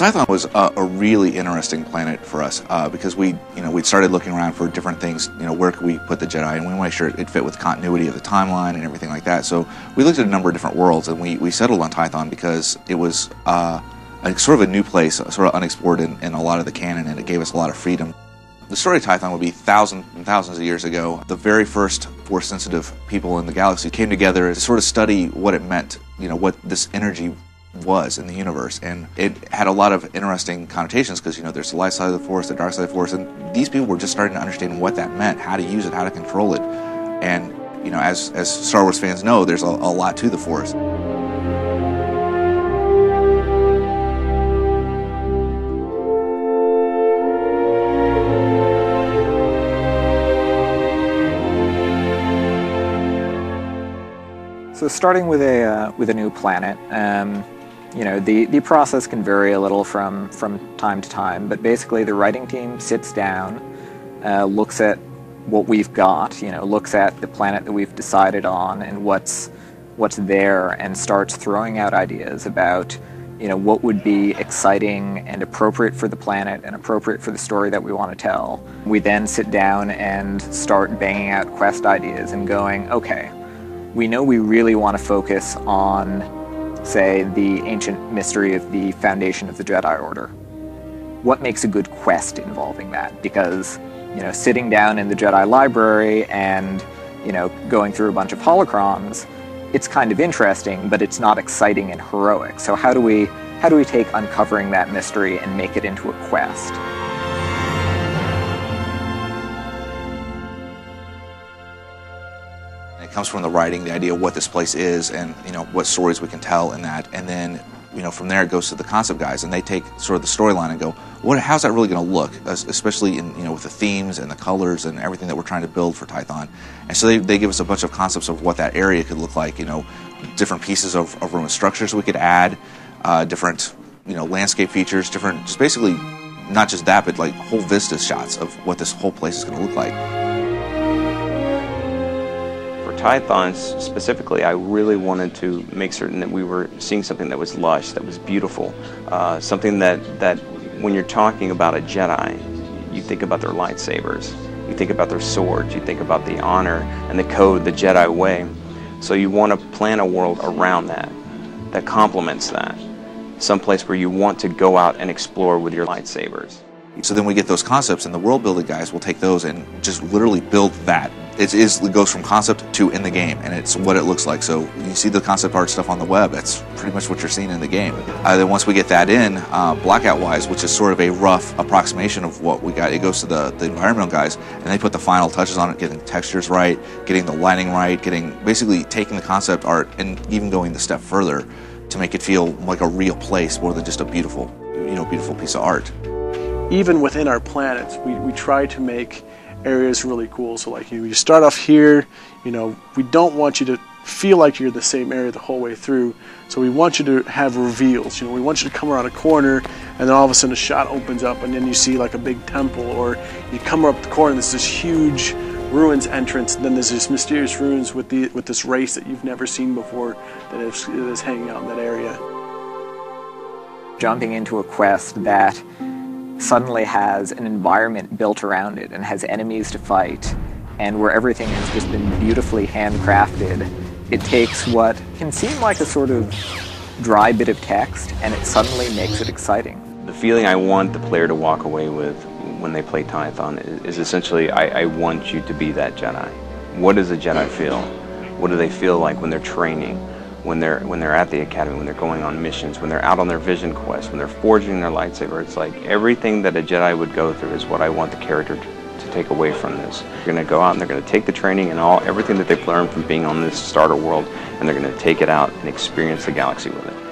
Tython was a really interesting planet for us because we'd started looking around for different things. Where could we put the Jedi, and we want to make sure it fit with continuity of the timeline and everything like that. So we looked at a number of different worlds, and we settled on Tython because it was sort of a new place, sort of unexplored in a lot of the canon, and it gave us a lot of freedom. The story of Tython would be thousands and thousands of years ago. The very first Force-sensitive people in the galaxy came together to sort of study what it meant, what this energy was in the universe, and it had a lot of interesting connotations because there's the light side of the Force, the dark side of the Force, and these people were just starting to understand what that meant, how to use it, how to control it. And as Star Wars fans know, there's a lot to the Force. So starting with a new planet, the process can vary a little from time to time, but basically the writing team sits down, looks at what we've got, looks at the planet that we've decided on and what's there, and starts throwing out ideas about what would be exciting and appropriate for the planet and appropriate for the story that we want to tell. We then sit down and start banging out quest ideas and going, okay, we know we really want to focus on, say, the ancient mystery of the foundation of the Jedi Order. What makes a good quest involving that? Because, sitting down in the Jedi library and, going through a bunch of holocrons, it's kind of interesting, but it's not exciting and heroic. So how do we take uncovering that mystery and make it into a quest? It comes from the writing, the idea of what this place is, and what stories we can tell in that, and then from there it goes to the concept guys, and they take sort of the storyline and go, how's that really going to look, especially in with the themes and the colors and everything that we're trying to build for Tython. And so they give us a bunch of concepts of what that area could look like, different pieces of room and structures we could add, different landscape features, different, just basically not just that, but like whole vista shots of what this whole place is going to look like. Tython specifically, I really wanted to make certain that we were seeing something that was lush, that was beautiful, something that when you're talking about a Jedi, you think about their lightsabers, you think about their swords, you think about the honor and the code, the Jedi way. So you want to plan a world around that complements that, someplace where you want to go out and explore with your lightsabers. So then we get those concepts, and the world building guys will take those and just literally build that. It goes from concept to in the game, and it's what it looks like. So you see the concept art stuff on the web, that's pretty much what you're seeing in the game. Then once we get that in, blackout-wise, which is sort of a rough approximation of what we got, it goes to the environmental guys, and they put the final touches on it, getting the textures right, getting the lighting right, basically taking the concept art and even going the step further to make it feel like a real place more than just a beautiful piece of art. Even within our planets, we try to make areas really cool. So like you start off here, we don't want you to feel like you're the same area the whole way through. So we want you to have reveals. We want you to come around a corner, and then all of a sudden a shot opens up, and then you see like a big temple, or you come up the corner and there's this huge ruins entrance, and then there's this mysterious ruins with this race that you've never seen before that is hanging out in that area. Jumping into a quest that suddenly has an environment built around it and has enemies to fight, and where everything has just been beautifully handcrafted. It takes what can seem like a sort of dry bit of text, and it suddenly makes it exciting. The feeling I want the player to walk away with when they play Tython is essentially, I want you to be that Jedi. What does a Jedi feel? What do they feel like when they're training? When they're at the academy, when they're going on missions, when they're out on their vision quest, when they're forging their lightsaber. It's like everything that a Jedi would go through is what I want the character to take away from this. They're going to go out and they're going to take the training and everything that they've learned from being on this starter world, and they're going to take it out and experience the galaxy with it.